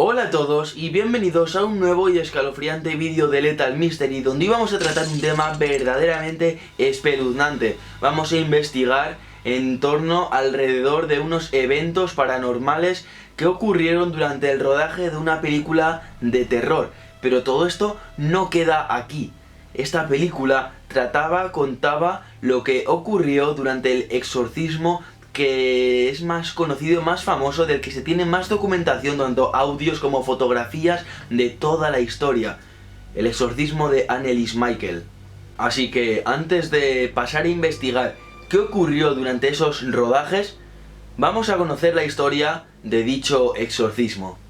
Hola a todos y bienvenidos a un nuevo y escalofriante vídeo de Lethal Mystery, donde íbamos a tratar un tema verdaderamente espeluznante. Vamos a investigar en torno alrededor de unos eventos paranormales que ocurrieron durante el rodaje de una película de terror. Pero todo esto no queda aquí. Esta película contaba lo que ocurrió durante el exorcismo que es más conocido, más famoso, del que se tiene más documentación, tanto audios como fotografías de toda la historia. El exorcismo de Anneliese Michael. Así que antes de pasar a investigar qué ocurrió durante esos rodajes, vamos a conocer la historia de dicho exorcismo.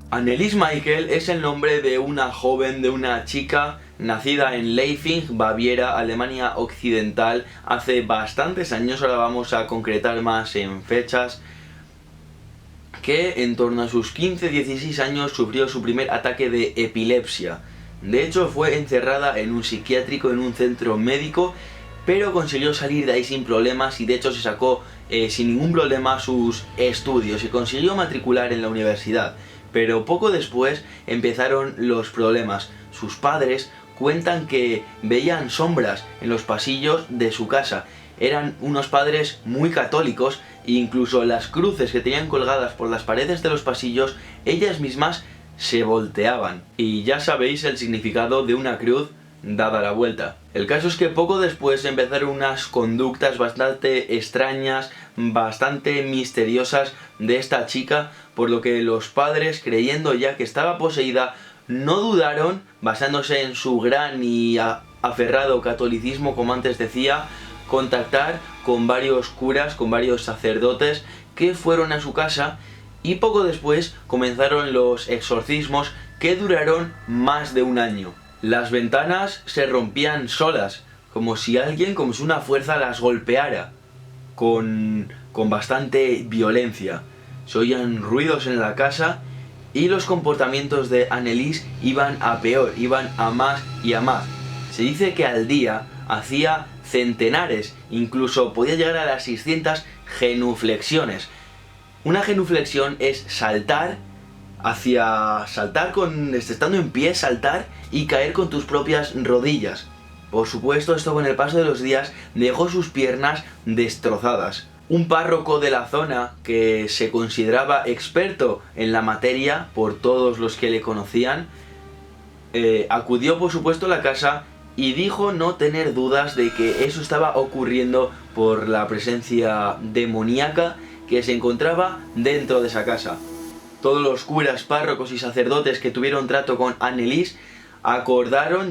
Anneliese Michael es el nombre de una joven, de una chica nacida en Leipzig, Baviera, Alemania Occidental, hace bastantes años. Ahora vamos a concretar más en fechas, que en torno a sus 15-16 años sufrió su primer ataque de epilepsia. De hecho, fue encerrada en un psiquiátrico, en un centro médico, pero consiguió salir de ahí sin problemas y de hecho se sacó sin ningún problema sus estudios y consiguió matricular en la universidad. Pero poco después empezaron los problemas. Sus padres cuentan que veían sombras en los pasillos de su casa. Eran unos padres muy católicos e incluso las cruces que tenían colgadas por las paredes de los pasillos, ellas mismas se volteaban. Y ya sabéis el significado de una cruz dada la vuelta. El caso es que poco después empezaron unas conductas bastante extrañas, bastante misteriosas de esta chica, por lo que los padres, creyendo ya que estaba poseída, no dudaron, basándose en su gran y aferrado catolicismo, como antes decía, contactar con varios curas, con varios sacerdotes que fueron a su casa, y poco después comenzaron los exorcismos que duraron más de un año. Las ventanas se rompían solas, como si una fuerza las golpeara, con bastante violencia. Se oían ruidos en la casa y los comportamientos de Anneliese iban a peor, iban a más y a más. Se dice que al día hacía centenares, incluso podía llegar a las 600 genuflexiones. Una genuflexión es saltar estando en pie, saltar y caer con tus propias rodillas. Por supuesto, esto con el paso de los días dejó sus piernas destrozadas. Un párroco de la zona, que se consideraba experto en la materia por todos los que le conocían, acudió por supuesto a la casa y dijo no tener dudas de que eso estaba ocurriendo por la presencia demoníaca que se encontraba dentro de esa casa. Todos los curas, párrocos y sacerdotes que tuvieron trato con Anneliese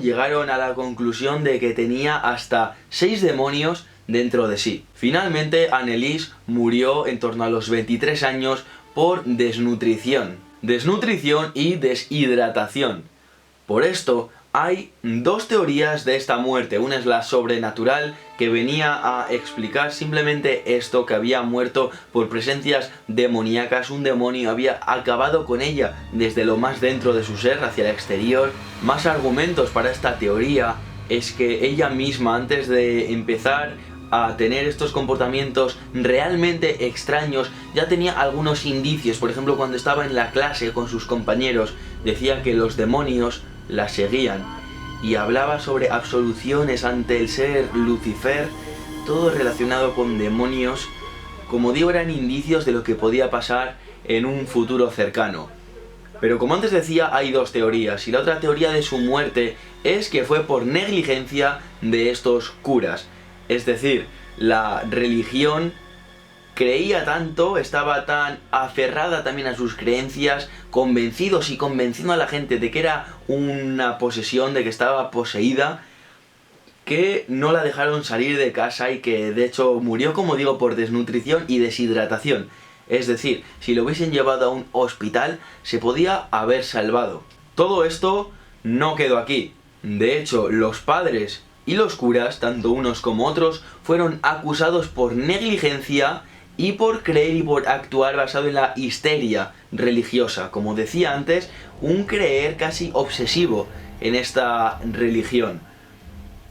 llegaron a la conclusión de que tenía hasta 6 demonios dentro de sí. Finalmente, Anneliese murió en torno a los 23 años por desnutrición. Desnutrición y deshidratación. Por esto, hay dos teorías de esta muerte. Una es la sobrenatural, que venía a explicar simplemente esto, que había muerto por presencias demoníacas. Un demonio había acabado con ella desde lo más dentro de su ser hacia el exterior. Más argumentos para esta teoría es que ella misma, antes de empezar a tener estos comportamientos realmente extraños, ya tenía algunos indicios. Por ejemplo, cuando estaba en la clase con sus compañeros, decía que los demonios la seguían y hablaba sobre absoluciones ante el ser Lucifer, todo relacionado con demonios. Como digo, eran indicios de lo que podía pasar en un futuro cercano. Pero como antes decía, hay dos teorías, y la otra teoría de su muerte es que fue por negligencia de estos curas. Es decir, la religión creía tanto, estaba tan aferrada también a sus creencias, convencidos y convenciendo a la gente de que era una posesión, de que estaba poseída, que no la dejaron salir de casa y que de hecho murió, como digo, por desnutrición y deshidratación. Es decir, si lo hubiesen llevado a un hospital, se podía haber salvado. Todo esto no quedó aquí. De hecho, los padres y los curas, tanto unos como otros, fueron acusados por negligencia y por creer y por actuar basado en la histeria religiosa. Como decía antes, un creer casi obsesivo en esta religión.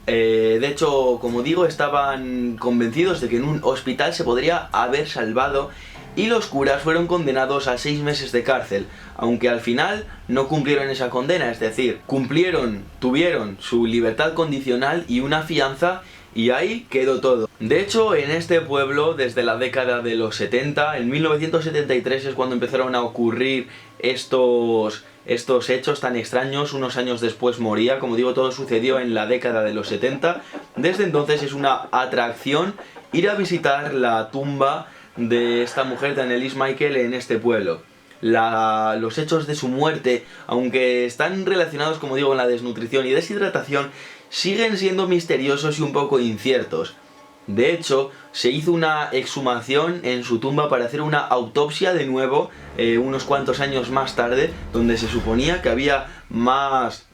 De hecho, como digo, estaban convencidos de que en un hospital se podría haber salvado y los curas fueron condenados a 6 meses de cárcel, aunque al final no cumplieron esa condena, es decir, tuvieron su libertad condicional y una fianza y ahí quedó todo. De hecho, en este pueblo, desde la década de los 70, en 1973 es cuando empezaron a ocurrir estos hechos tan extraños. Unos años después moría, como digo, todo sucedió en la década de los 70. Desde entonces es una atracción ir a visitar la tumba de esta mujer, de Anneliese Michael, en este pueblo. Los hechos de su muerte, aunque están relacionados, como digo, con la desnutrición y deshidratación, siguen siendo misteriosos y un poco inciertos. De hecho, se hizo una exhumación en su tumba para hacer una autopsia de nuevo unos cuantos años más tarde, donde se suponía que había más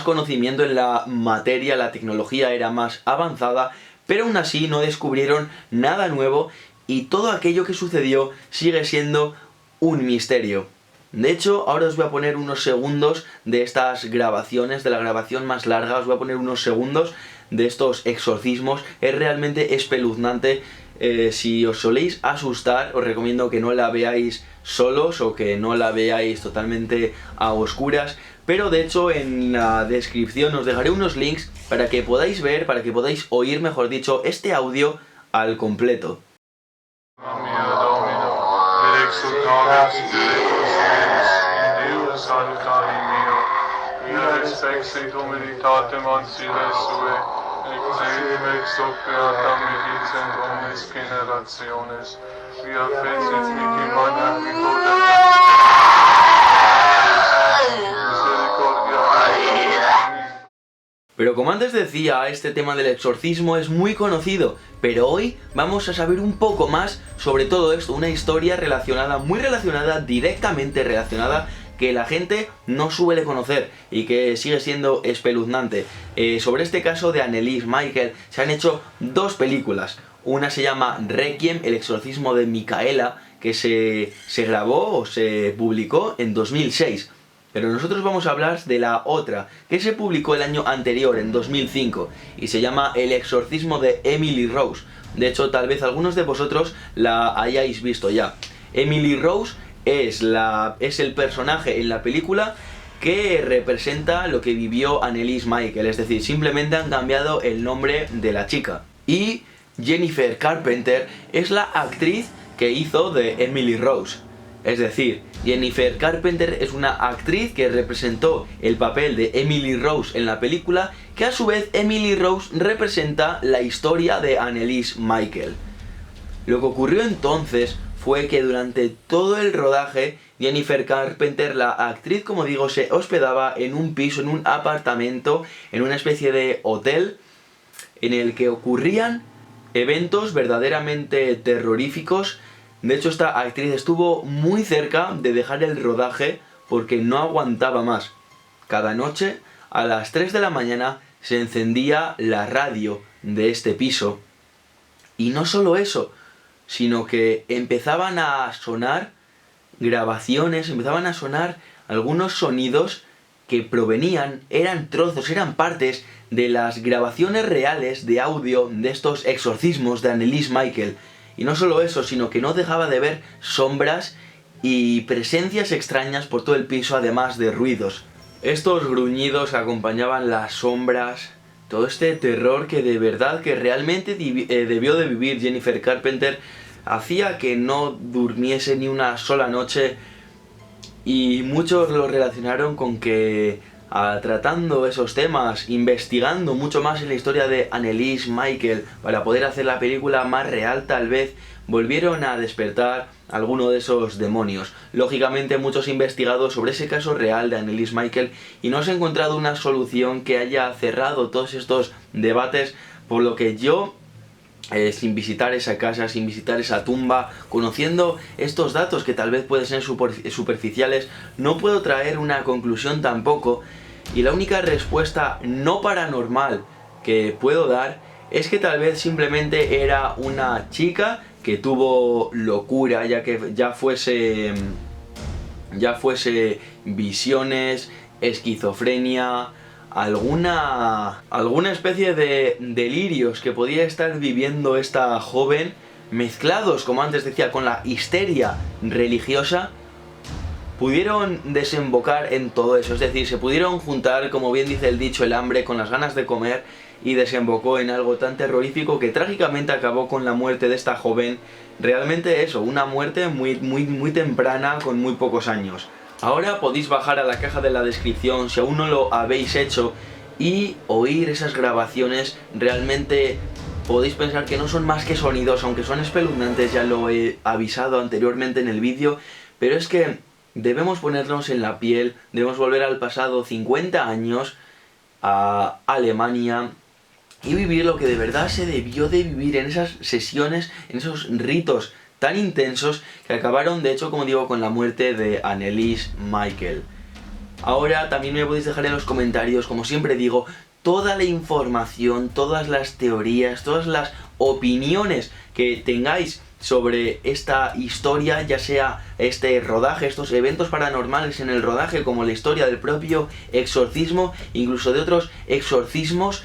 conocimiento en la materia, la tecnología era más avanzada, pero aún así no descubrieron nada nuevo y todo aquello que sucedió sigue siendo un misterio. De hecho, ahora os voy a poner unos segundos de estas grabaciones, de la grabación más larga, os voy a poner unos segundos de estos exorcismos. Es realmente espeluznante. Si os soléis asustar, os recomiendo que no la veáis solos o que no la veáis totalmente a oscuras. Pero de hecho en la descripción os dejaré unos links para que podáis ver, para que podáis oír, mejor dicho, este audio al completo. Pero como antes decía, este tema del exorcismo es muy conocido, pero hoy vamos a saber un poco más sobre todo esto, una historia muy relacionada, directamente relacionada, que la gente no suele conocer y que sigue siendo espeluznante. Sobre este caso de Anneliese Michael se han hecho 2 películas. Una se llama Requiem, el exorcismo de Micaela, que se grabó o se publicó en 2006. Pero nosotros vamos a hablar de la otra, que se publicó el año anterior, en 2005, y se llama El exorcismo de Emily Rose. De hecho, tal vez algunos de vosotros la hayáis visto ya. Emily Rose es el personaje en la película que representa lo que vivió Anneliese Michael, es decir, simplemente han cambiado el nombre de la chica. Y Jennifer Carpenter es la actriz que hizo de Emily Rose. Es decir, Jennifer Carpenter es una actriz que representó el papel de Emily Rose en la película, que a su vez Emily Rose representa la historia de Anneliese Michael. Lo que ocurrió entonces fue que durante todo el rodaje Jennifer Carpenter, la actriz, como digo, se hospedaba en un piso, en un apartamento, en una especie de hotel en el que ocurrían eventos verdaderamente terroríficos. De hecho, esta actriz estuvo muy cerca de dejar el rodaje porque no aguantaba más. Cada noche, a las 3 de la mañana, se encendía la radio de este piso. Y no solo eso, sino que empezaban a sonar grabaciones, empezaban a sonar algunos sonidos que eran trozos, eran partes de las grabaciones reales de audio de estos exorcismos de Anneliese Michael. Y no solo eso, sino que no dejaba de ver sombras y presencias extrañas por todo el piso, además de ruidos. Estos gruñidos acompañaban las sombras, todo este terror que de verdad, que realmente debió de vivir Jennifer Carpenter, hacía que no durmiese ni una sola noche, y muchos lo relacionaron con que tratando esos temas, investigando mucho más en la historia de Anneliese Michael para poder hacer la película más real, tal vez volvieron a despertar alguno de esos demonios. Lógicamente muchos investigados sobre ese caso real de Anneliese Michael y no se ha encontrado una solución que haya cerrado todos estos debates, por lo que yo, sin visitar esa casa, sin visitar esa tumba, conociendo estos datos que tal vez pueden ser superficiales, no puedo traer una conclusión tampoco, y la única respuesta no paranormal que puedo dar es que tal vez simplemente era una chica que tuvo locura, ya fuese visiones, esquizofrenia, alguna especie de delirios que podía estar viviendo esta joven, mezclados, como antes decía, con la histeria religiosa, pudieron desembocar en todo eso. Es decir, se pudieron juntar, como bien dice el dicho, el hambre con las ganas de comer, y desembocó en algo tan terrorífico que trágicamente acabó con la muerte de esta joven. Realmente eso, una muerte muy temprana, con muy pocos años. Ahora podéis bajar a la caja de la descripción si aún no lo habéis hecho y oír esas grabaciones. Realmente podéis pensar que no son más que sonidos, aunque son espeluznantes, ya lo he avisado anteriormente en el vídeo, pero es que debemos ponernos en la piel, debemos volver al pasado 50 años, a Alemania, y vivir lo que de verdad se debió de vivir en esas sesiones, en esos ritos tan intensos que acabaron, de hecho, como digo, con la muerte de Anneliese Michael. Ahora también me podéis dejar en los comentarios, como siempre digo, toda la información, todas las teorías, todas las opiniones que tengáis sobre esta historia, ya sea este rodaje, estos eventos paranormales en el rodaje, como la historia del propio exorcismo, incluso de otros exorcismos,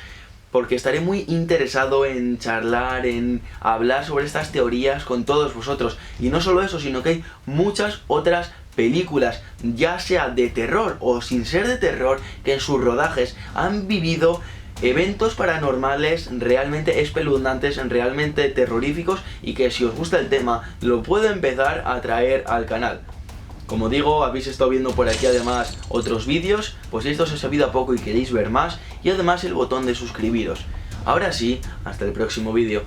porque estaré muy interesado en charlar, en hablar sobre estas teorías con todos vosotros. Y no solo eso, sino que hay muchas otras películas, ya sea de terror o sin ser de terror, que en sus rodajes han vivido eventos paranormales realmente espeluznantes, realmente terroríficos, y que si os gusta el tema lo puedo empezar a traer al canal. Como digo, habéis estado viendo por aquí además otros vídeos, pues si esto os ha sabido a poco y queréis ver más, y además el botón de suscribiros. Ahora sí, hasta el próximo vídeo.